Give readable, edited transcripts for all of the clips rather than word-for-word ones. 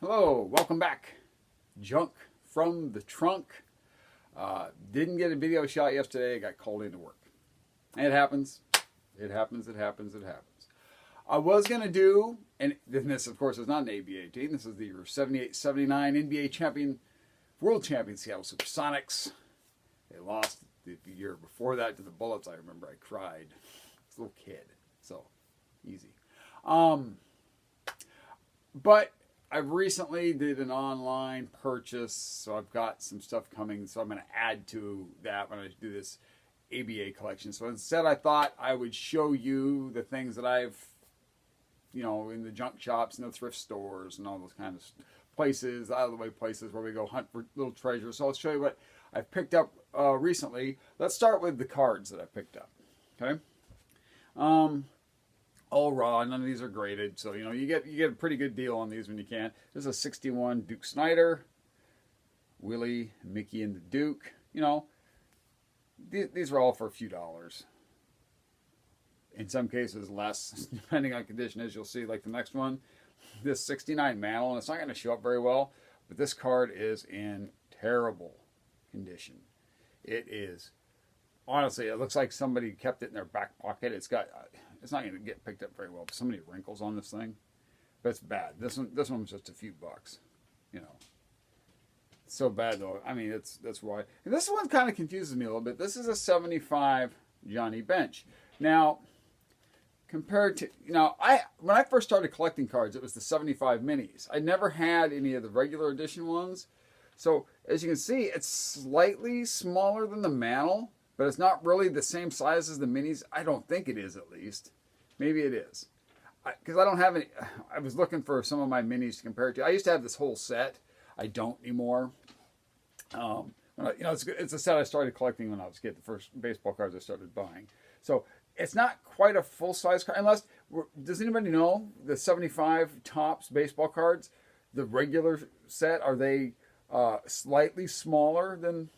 Hello, welcome back. Junk from the trunk. Didn't get a video shot yesterday. I got called into work. It happens. It happens. I was going to do, and this of course is not an ABA team. This is the 78-79 NBA champion, world champion Seattle Supersonics. They lost the year before that to the Bullets. I remember I cried. I was a little kid. So, easy. But I recently did an online purchase, so I've got some stuff coming, so I'm going to add to that when I do this ABA collection. So instead I thought I would show you the things that I've, in the junk shops and the thrift stores and all those kind of places, out of the way places where we go hunt for little treasures. So I'll show you what I've picked up recently. Let's start with the cards that I picked up, okay? All raw. None of these are graded, so you get a pretty good deal on these when you can. This is a 61 Duke Snyder, Willie, Mickey, and the Duke. These are all for a few dollars. In some cases, less, depending on condition. As you'll see, like the next one, this 69 Mantle, and it's not going to show up very well, but this card is in terrible condition. It is. Honestly, it looks like somebody kept it in their back pocket. It's not going to get picked up very well. So many wrinkles on this thing, but it's bad. This one was just a few bucks, It's so bad though. I mean, that's why. And this one kind of confuses me a little bit. This is a 75 Johnny Bench. Now, compared to when I first started collecting cards, it was the 75 minis. I never had any of the regular edition ones. So as you can see, it's slightly smaller than the Mantle. But it's not really the same size as the minis. I don't think it is, at least. Maybe it is. Because I don't have any. I was looking for some of my minis to compare it to. I used to have this whole set. I don't anymore. It's a set I started collecting when I was a kid. The first baseball cards I started buying. So it's not quite a full-size card. Unless, does anybody know the 75 Topps baseball cards? The regular set, are they slightly smaller than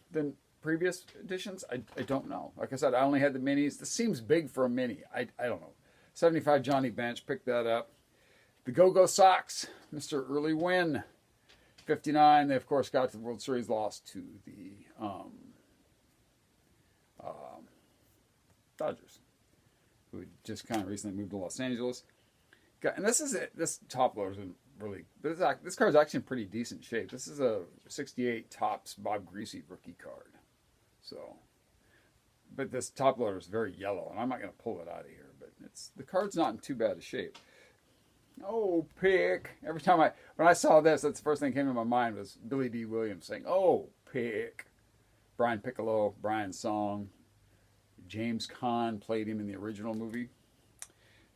previous editions? I don't know. Like I said, I only had the minis. This seems big for a mini. I don't know. 75 Johnny Bench, picked that up. The Go-Go Sox, Mr. Early Win. 59, they of course got to the World Series, lost to the Dodgers, who just kind of recently moved to Los Angeles. And this top loader isn't really, this card's actually in pretty decent shape. This is a 68 Topps Bob Greasy rookie card. So, but this top loader is very yellow, and I'm not going to pull it out of here. But the card's not in too bad a shape. Oh, pick! Every time when I saw this, that's the first thing that came to my mind was Billy D. Williams saying, "Oh, pick." Brian Piccolo, Brian's song. James Caan played him in the original movie.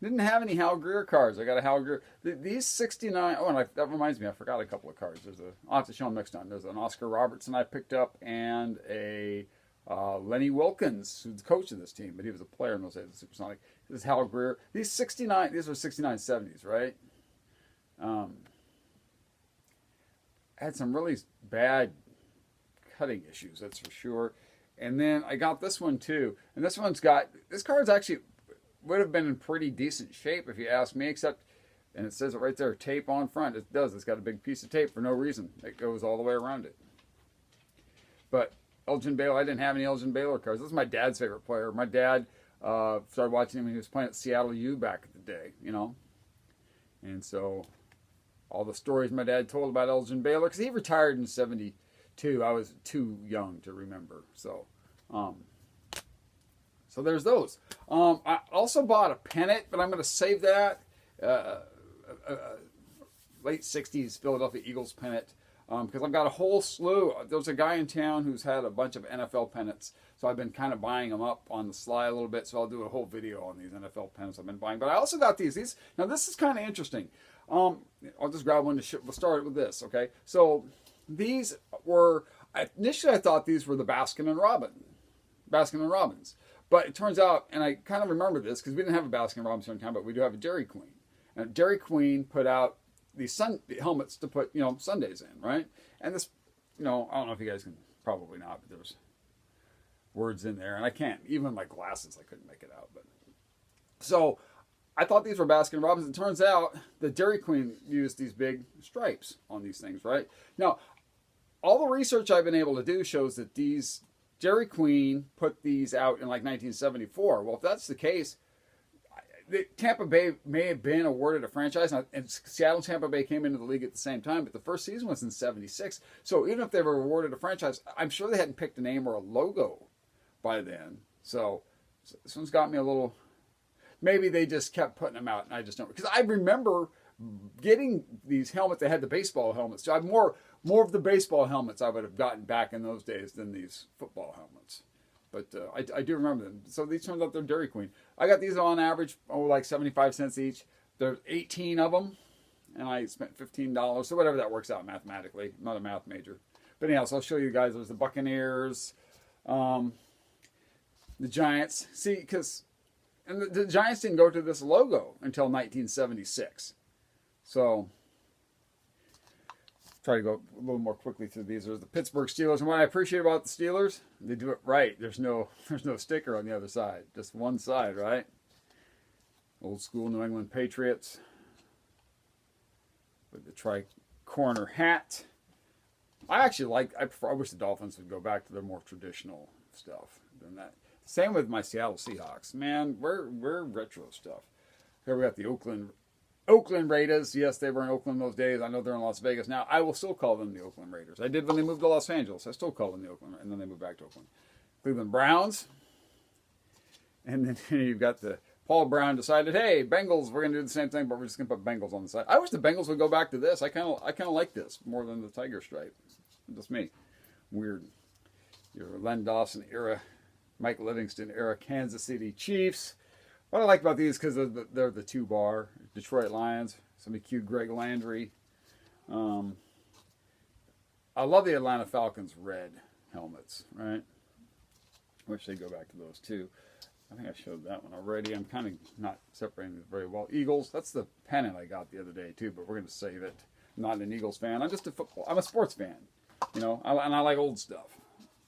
Didn't have any Hal Greer cards. I got a Hal Greer. These 69. Oh, and that reminds me, I forgot a couple of cards. I'll have to show them next time. There's an Oscar Robertson I picked up and a Lenny Wilkins, who's the coach of this team, but he was a player in those days of Supersonic. This is Hal Greer. These were 69 70s, right? Had some really bad cutting issues, that's for sure. And then I got this one too. And this card's actually would have been in pretty decent shape if you ask me, except, and it says it right there, tape on front. It does. It's got a big piece of tape for no reason. It goes all the way around it. But Elgin Baylor, I didn't have any Elgin Baylor cards. This is my dad's favorite player. My dad started watching him when he was playing at Seattle U back in the day, And so all the stories my dad told about Elgin Baylor, because he retired in 72. I was too young to remember. So there's those. I also bought a pennant, but I'm going to save that. Late 60s Philadelphia Eagles pennant. Because I've got a whole slew. There's a guy in town who's had a bunch of NFL pennants. So I've been kind of buying them up on the sly a little bit. So I'll do a whole video on these NFL pennants I've been buying. But I also got these. Now this is kind of interesting. I'll just grab one to we'll start with this, okay? So these were, initially I thought these were the Baskin and Robbins. But it turns out, and I kind of remember this because we didn't have a Baskin Robbins here in town, but we do have a Dairy Queen. And Dairy Queen put out these helmets to put, Sundays in, right? And this, I don't know if you guys can, probably not, but there's words in there, and I can't, even with my glasses, I couldn't make it out. But so I thought these were Baskin Robbins. It turns out the Dairy Queen used these big stripes on these things, right? Now, all the research I've been able to do shows that these Dairy Queen put these out in like 1974. Well, if that's the case, Tampa Bay may have been awarded a franchise, and Seattle and Tampa Bay came into the league at the same time, but the first season was in 76. So even if they were awarded a franchise, I'm sure they hadn't picked a name or a logo by then. So this one's got me a little... Maybe they just kept putting them out, and I just don't... Because I remember getting these helmets. They had the baseball helmets. So I have more of the baseball helmets I would have gotten back in those days than these football helmets. But I do remember them. So these turned out they're Dairy Queen. I got these on average, like 75 cents each. There's 18 of them, and I spent $15. So whatever that works out mathematically. I'm not a math major. But anyhow, so I'll show you guys. There's the Buccaneers, the Giants. See, because the Giants didn't go to this logo until 1976. So try to go a little more quickly through these. There's the Pittsburgh Steelers, and what I appreciate about the Steelers, they do it right. There's no sticker on the other side, just one side, right? Old school New England Patriots with the tri-corner hat. I wish the Dolphins would go back to their more traditional stuff than that. Same with my Seattle Seahawks. Man, we're retro stuff. Here we got the Oakland Raiders. Yes, they were in Oakland those days. I know they're in Las Vegas now. I will still call them the Oakland Raiders. I did when they moved to Los Angeles. I still call them the Oakland, and then they moved back to Oakland. Cleveland Browns. And then you've got the Paul Brown decided, hey, Bengals, we're going to do the same thing, but we're just going to put Bengals on the side. I wish the Bengals would go back to this. I kind of like this more than the Tiger Stripe. Just me. Weird. Your Len Dawson era, Mike Livingston era Kansas City Chiefs. What I like about these because they're the 2-bar Detroit Lions. Somebody cute Greg Landry. I love the Atlanta Falcons red helmets, right? Wish they'd go back to those too. I think I showed that one already. I'm kind of not separating this very well. Eagles, that's the pennant I got the other day too, but we're going to save it. I'm not an Eagles fan. I'm just I'm a sports fan, and I like old stuff.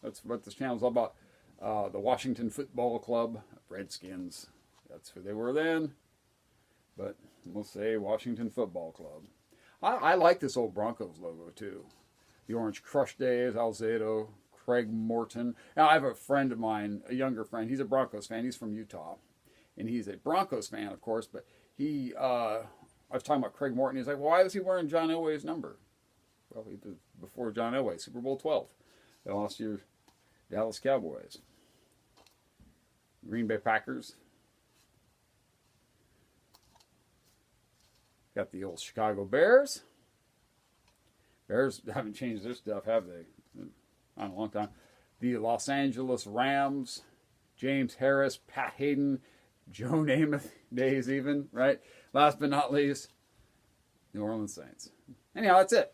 That's what this channel's all about. The Washington Football Club, Redskins. That's who they were then. But we'll say Washington Football Club. I like this old Broncos logo too. The Orange Crush Days, Alzado, Craig Morton. Now I have a friend of mine, a younger friend. He's a Broncos fan. He's from Utah. And he's a Broncos fan, of course. But I was talking about Craig Morton. He's like, well, why was he wearing John Elway's number? Well, he did before John Elway, Super Bowl 12. They lost your Dallas Cowboys. Green Bay Packers. Got the old Chicago Bears. Bears haven't changed their stuff, have they? Not in a long time. The Los Angeles Rams. James Harris, Pat Hayden, Joe Namath days even, right? Last but not least, New Orleans Saints. Anyhow, that's it.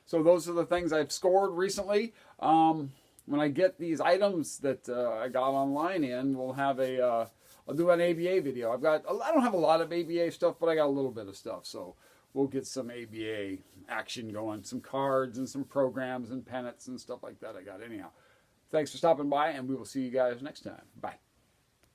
So those are the things I've scored recently. When I get these items that I got online in, we'll have I'll do an ABA video. I don't have a lot of ABA stuff, but I got a little bit of stuff. So we'll get some ABA action going, some cards and some programs and pennants and stuff like that I got anyhow. Thanks for stopping by, and we will see you guys next time. Bye.